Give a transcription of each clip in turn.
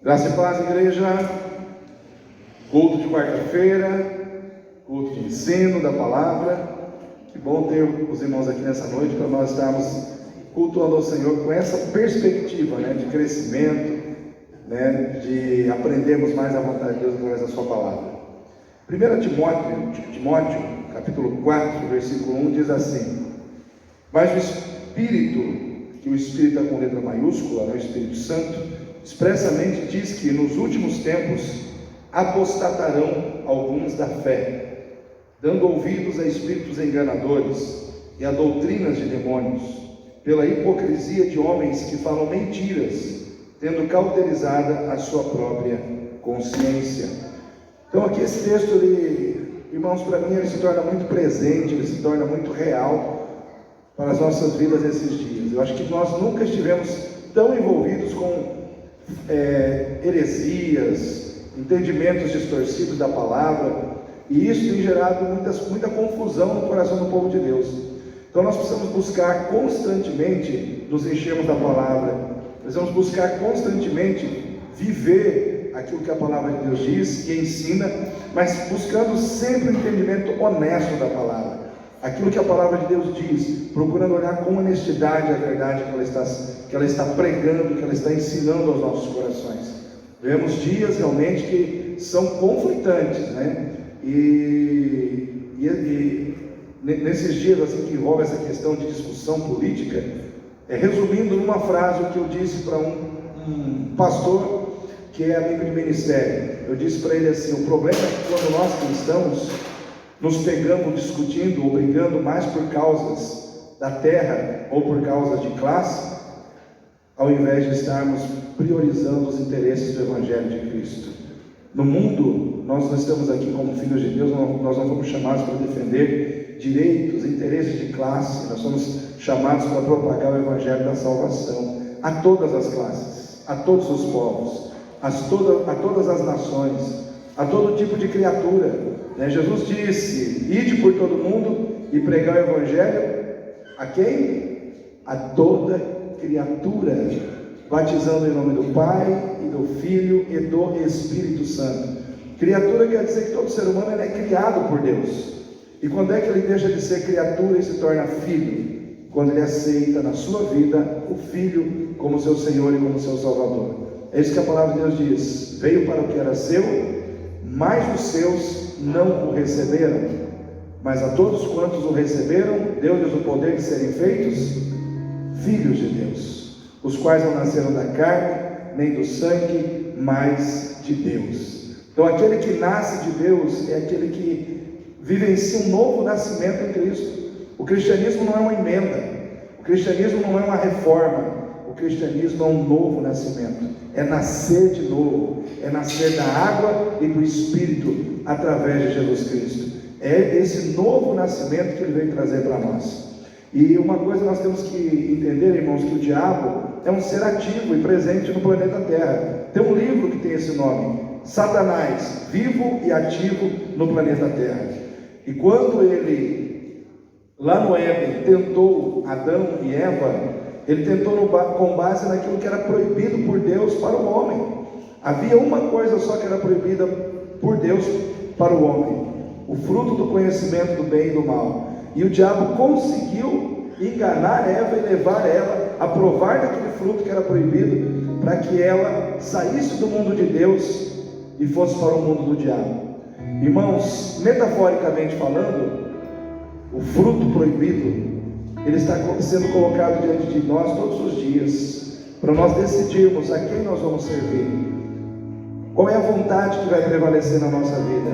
Graça e paz, igreja. Culto de quarta-feira, culto de ensino da palavra. Que bom ter os irmãos aqui nessa noite para nós estarmos cultuando ao Senhor com essa perspectiva, de crescimento, de aprendermos mais a vontade de Deus através da sua palavra. 1 Timóteo, capítulo 4, versículo 1 diz assim: mas o Espírito, que o Espírito é com letra maiúscula, o Espírito Santo, expressamente diz que nos últimos tempos apostatarão alguns da fé, dando ouvidos a espíritos enganadores e a doutrinas de demônios, pela hipocrisia de homens que falam mentiras, tendo cauterizada a sua própria consciência. Então aqui esse texto, irmãos, para mim ele se torna muito presente, ele se torna muito real para as nossas vidas esses dias. Eu acho que nós nunca estivemos tão envolvidos com heresias, entendimentos distorcidos da palavra, e isso tem gerado muita confusão no coração do povo de Deus. Então nós precisamos buscar constantemente nos enchermos da palavra, precisamos buscar constantemente viver aquilo que a palavra de Deus diz e ensina, mas buscando sempre o entendimento honesto da palavra, aquilo que a palavra de Deus diz, procurando olhar com honestidade a verdade que ela está pregando, que ela está ensinando aos nossos corações. Vemos dias realmente que são conflitantes, E nesses dias assim que envolve essa questão de discussão política, resumindo numa frase o que eu disse para um pastor que é amigo de ministério, eu disse para ele assim: o problema é que quando nós cristãos nos pegamos discutindo ou brigando mais por causas da terra ou por causas de classe, ao invés de estarmos priorizando os interesses do Evangelho de Cristo. No mundo, nós não estamos aqui como filhos de Deus, nós não fomos chamados para defender direitos, interesses de classe, nós somos chamados para propagar o Evangelho da salvação a todas as classes, a todos os povos, a todas as nações, a todo tipo de criatura. Jesus disse: ide por todo mundo e pregar o Evangelho a quem? A toda criatura, batizando em nome do Pai e do Filho e do Espírito Santo. Criatura quer dizer que todo ser humano é criado por Deus. E quando é que ele deixa de ser criatura e se torna filho? Quando ele aceita na sua vida o Filho como seu Senhor e como seu Salvador. É isso que a palavra de Deus diz: veio para o que era seu, mas os seus não o receberam, mas a todos quantos o receberam, deu-lhes o poder de serem feitos filhos de Deus, os quais não nasceram da carne, nem do sangue, mas de Deus. Então aquele que nasce de Deus é aquele que vivencia um novo nascimento em Cristo. O cristianismo não é uma emenda, o cristianismo não é uma reforma, o cristianismo é um novo nascimento, é nascer de novo, é nascer da água e do Espírito através de Jesus Cristo. É esse novo nascimento que ele veio trazer para nós. E uma coisa nós temos que entender, irmãos, que o diabo é um ser ativo e presente no planeta Terra. Tem um livro que tem esse nome: Satanás, vivo e ativo no planeta Terra. E quando ele, lá no Éden, tentou Adão e Eva, ele tentou com base naquilo que era proibido por Deus para o homem. Havia uma coisa só que era proibida por Deus para o homem: o fruto do conhecimento do bem e do mal. E o diabo conseguiu enganar Eva e levar ela a provar daquele fruto que era proibido, para que ela saísse do mundo de Deus e fosse para o mundo do diabo. Irmãos, metaforicamente falando, o fruto proibido, ele está sendo colocado diante de nós todos os dias, para nós decidirmos a quem nós vamos servir. Qual é a vontade que vai prevalecer na nossa vida?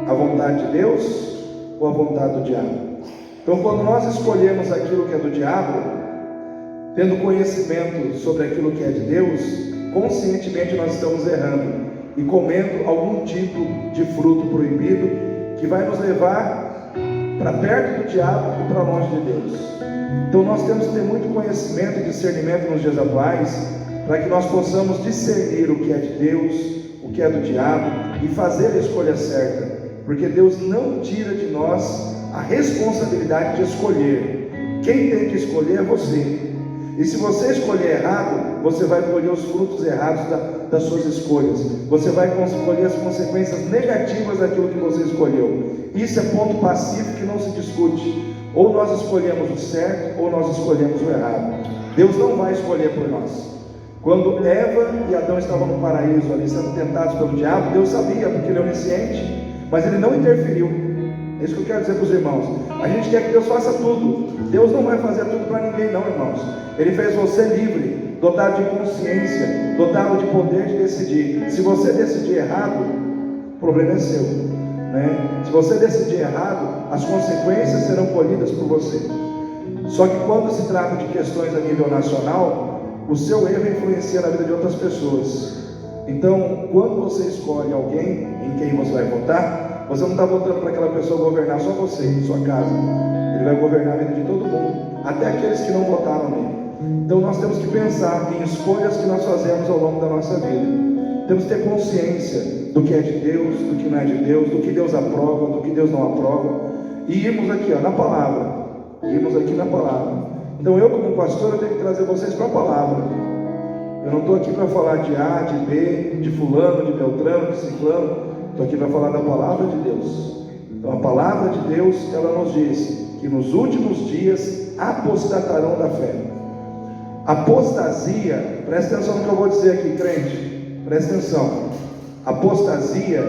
A vontade de Deus ou a vontade do diabo? Então, quando nós escolhemos aquilo que é do diabo, tendo conhecimento sobre aquilo que é de Deus, conscientemente nós estamos errando e comendo algum tipo de fruto proibido que vai nos levar para perto do diabo e para longe de Deus. Então nós temos que ter muito conhecimento e discernimento nos dias atuais, para que nós possamos discernir o que é de Deus, o que é do diabo, e fazer a escolha certa, porque Deus não tira de nós a responsabilidade de escolher. Quem tem que escolher é você. E se você escolher errado, você vai colher os frutos errados das suas escolhas. Você vai colher as consequências negativas daquilo que você escolheu. Isso é ponto pacífico que não se discute. Ou nós escolhemos o certo, ou nós escolhemos o errado. Deus não vai escolher por nós. Quando Eva e Adão estavam no paraíso ali, sendo tentados pelo diabo, Deus sabia, porque Ele é onisciente, mas Ele não interferiu. É isso que eu quero dizer para os irmãos. A gente quer que Deus faça tudo. Deus não vai fazer tudo para ninguém não, irmãos. Ele fez você livre, dotado de consciência, dotado de poder de decidir. Se você decidir errado, o problema é seu, né? Se você decidir errado, as consequências serão colhidas por você. Só que quando se trata de questões a nível nacional, o seu erro influencia na vida de outras pessoas. Então, quando você escolhe alguém em quem você vai votar, você não está votando para aquela pessoa governar só você, sua casa. Ele vai governar a vida de todo mundo, até aqueles que não votaram nele. Então nós temos que pensar em escolhas que nós fazemos ao longo da nossa vida. Temos que ter consciência do que é de Deus, do que não é de Deus, do que Deus aprova, do que Deus não aprova. E irmos aqui na palavra. Irmos aqui na palavra. Então eu, como pastor, eu tenho que trazer vocês para a palavra. Eu não estou aqui para falar de A, de B, de fulano, de Beltrano, de Ciclano. Estou aqui para falar da palavra de Deus. Então a palavra de Deus, ela nos diz que nos últimos dias apostatarão da fé. Apostasia, presta atenção no que eu vou dizer aqui, crente, presta atenção. Apostasia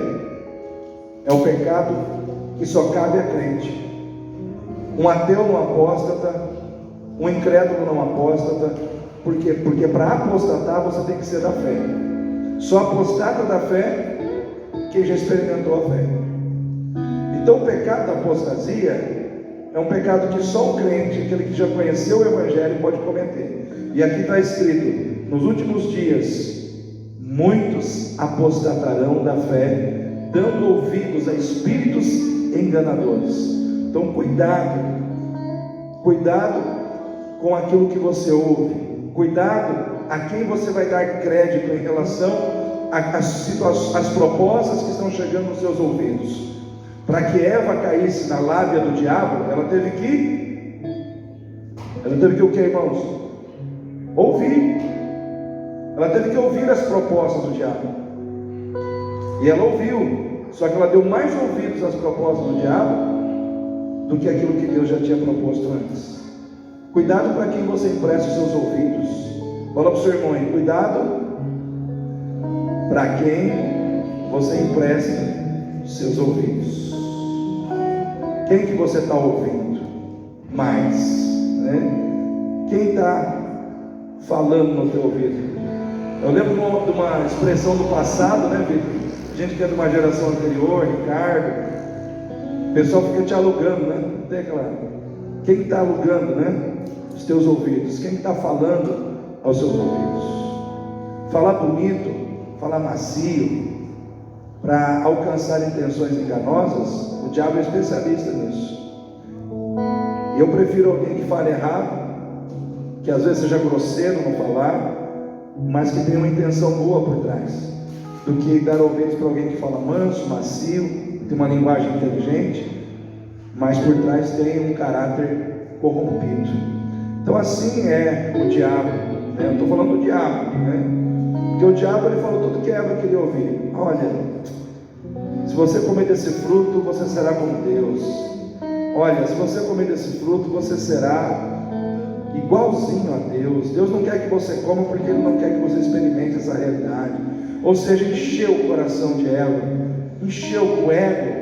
é o pecado que só cabe a crente. Um ateu não apóstata, um incrédulo não apóstata. Por quê? Porque para apostatar você tem que ser da fé. Só apostata da fé quem já experimentou a fé. Então o pecado da apostasia é um pecado que só o crente, aquele que já conheceu o Evangelho, pode cometer. E aqui está escrito: nos últimos dias, muitos apostatarão da fé, dando ouvidos a espíritos enganadores. Então cuidado com aquilo que você ouve, cuidado a quem você vai dar crédito em relação às propostas que estão chegando nos seus ouvidos. Para que Eva caísse na lábia do diabo, ela teve que o que, irmãos? Ouvir. Ela teve que ouvir as propostas do diabo. E ela ouviu, só que ela deu mais ouvidos às propostas do diabo do que aquilo que Deus já tinha proposto antes. Cuidado para quem você empresta os seus ouvidos. Fala para o seu irmão aí, cuidado para quem você empresta os seus ouvidos. Quem que você está ouvindo mais, né? Quem está falando no teu ouvido? Eu lembro de uma expressão do passado, né, Vitor? Gente que é de uma geração anterior, Ricardo. O pessoal fica te alugando, né? Não tem aquela... Quem está alugando, né? Os teus ouvidos. Quem está falando aos seus ouvidos? Falar bonito, falar macio, para alcançar intenções enganosas, o diabo é especialista nisso. E eu prefiro alguém que fale errado, que às vezes seja grosseiro no falar, mas que tenha uma intenção boa por trás, do que dar ouvidos para alguém que fala manso, macio, tem uma linguagem inteligente, mas por trás tem um caráter corrompido. Então assim é o diabo, né? Eu estou falando do diabo, né? Porque o diabo, ele falou tudo que Eva queria ouvir. Olha, se você comer desse fruto, você será como Deus. Olha, se você comer desse fruto, você será igualzinho a Deus. Deus não quer que você coma, porque Ele não quer que você experimente essa realidade. Ou seja, encheu o coração de Eva, encheu o ego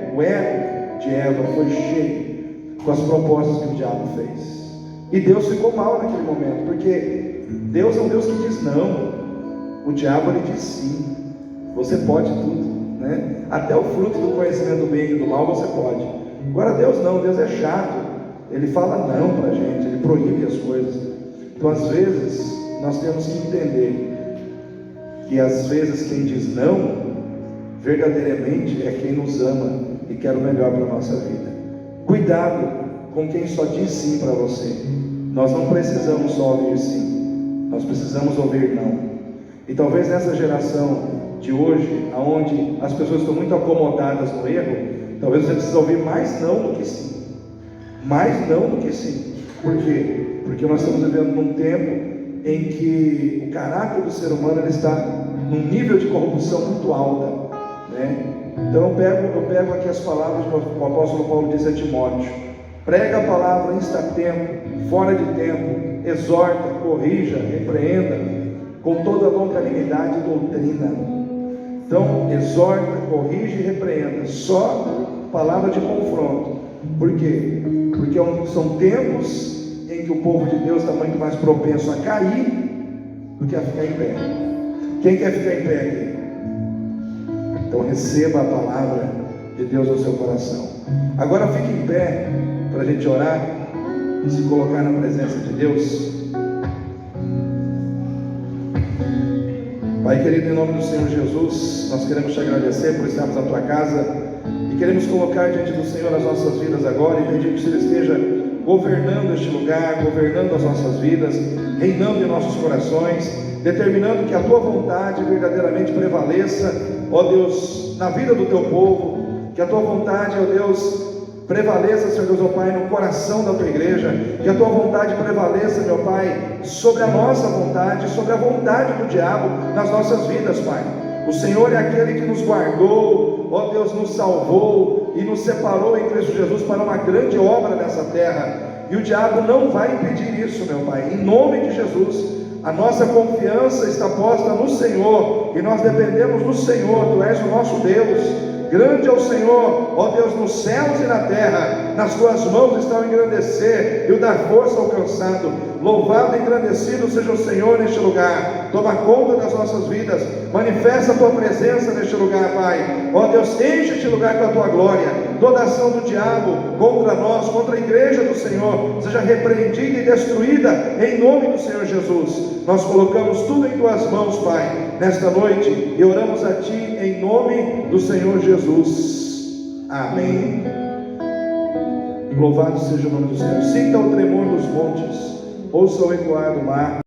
de Eva foi cheio com as propostas que o diabo fez. E Deus ficou mal naquele momento, porque Deus é um Deus que diz não. O diabo, ele diz sim. Você pode tudo, né? Até o fruto do conhecimento do bem e do mal você pode. Agora Deus não, Deus é chato. Ele fala não para a gente, ele proíbe as coisas. Então às vezes nós temos que entender que às vezes quem diz não verdadeiramente é quem nos ama e quer o melhor para a nossa vida. Cuidado com quem só diz sim para você. Nós não precisamos só ouvir sim, nós precisamos ouvir não. E talvez nessa geração de hoje, onde as pessoas estão muito acomodadas no erro, talvez você precise ouvir mais não do que sim. Mais não do que sim. Por quê? Porque nós estamos vivendo num tempo em que o caráter do ser humano ele está num nível de corrupção muito alta, né? Então eu pego aqui as palavras que o apóstolo Paulo disse a Timóteo: prega a palavra tempo, fora de tempo, exorta, corrija, repreenda com toda longanimidade e doutrina. Então exorta, corrige e repreenda, só palavra de confronto. Por quê? Porque são tempos em que o povo de Deus está muito mais propenso a cair do que a ficar em pé. Quem quer ficar em pé aqui? Então receba a palavra de Deus no seu coração. Agora fique em pé para a gente orar e se colocar na presença de Deus. Pai querido, em nome do Senhor Jesus, nós queremos te agradecer por estarmos na tua casa e queremos colocar diante do Senhor as nossas vidas agora e pedir que o Senhor esteja governando este lugar, governando as nossas vidas, reinando em nossos corações, determinando que a tua vontade verdadeiramente prevaleça, ó Deus, na vida do teu povo, que a tua vontade, ó Deus, prevaleça, Senhor Deus, ó Pai, no coração da tua igreja, que a tua vontade prevaleça, meu Pai, sobre a nossa vontade, sobre a vontade do diabo nas nossas vidas, Pai. O Senhor é aquele que nos guardou, ó Deus, nos salvou e nos separou em Cristo Jesus para uma grande obra nessa terra, e o diabo não vai impedir isso, meu Pai, em nome de Jesus. A nossa confiança está posta no Senhor, e nós dependemos do Senhor. Tu és o nosso Deus. Grande é o Senhor, ó Deus, nos céus e na terra. Nas tuas mãos está o engrandecer e o dar força ao cansado. Louvado e engrandecido seja o Senhor neste lugar. Toma conta das nossas vidas. Manifesta a tua presença neste lugar, Pai. Ó Deus, enche este lugar com a tua glória. Toda ação do diabo contra nós, contra a igreja do Senhor, seja repreendida e destruída em nome do Senhor Jesus. Nós colocamos tudo em tuas mãos, Pai, nesta noite, e oramos a ti em nome do Senhor Jesus. Amém. Louvado seja o nome do Senhor. Sinta o tremor dos montes, ouça o ecoar do mar.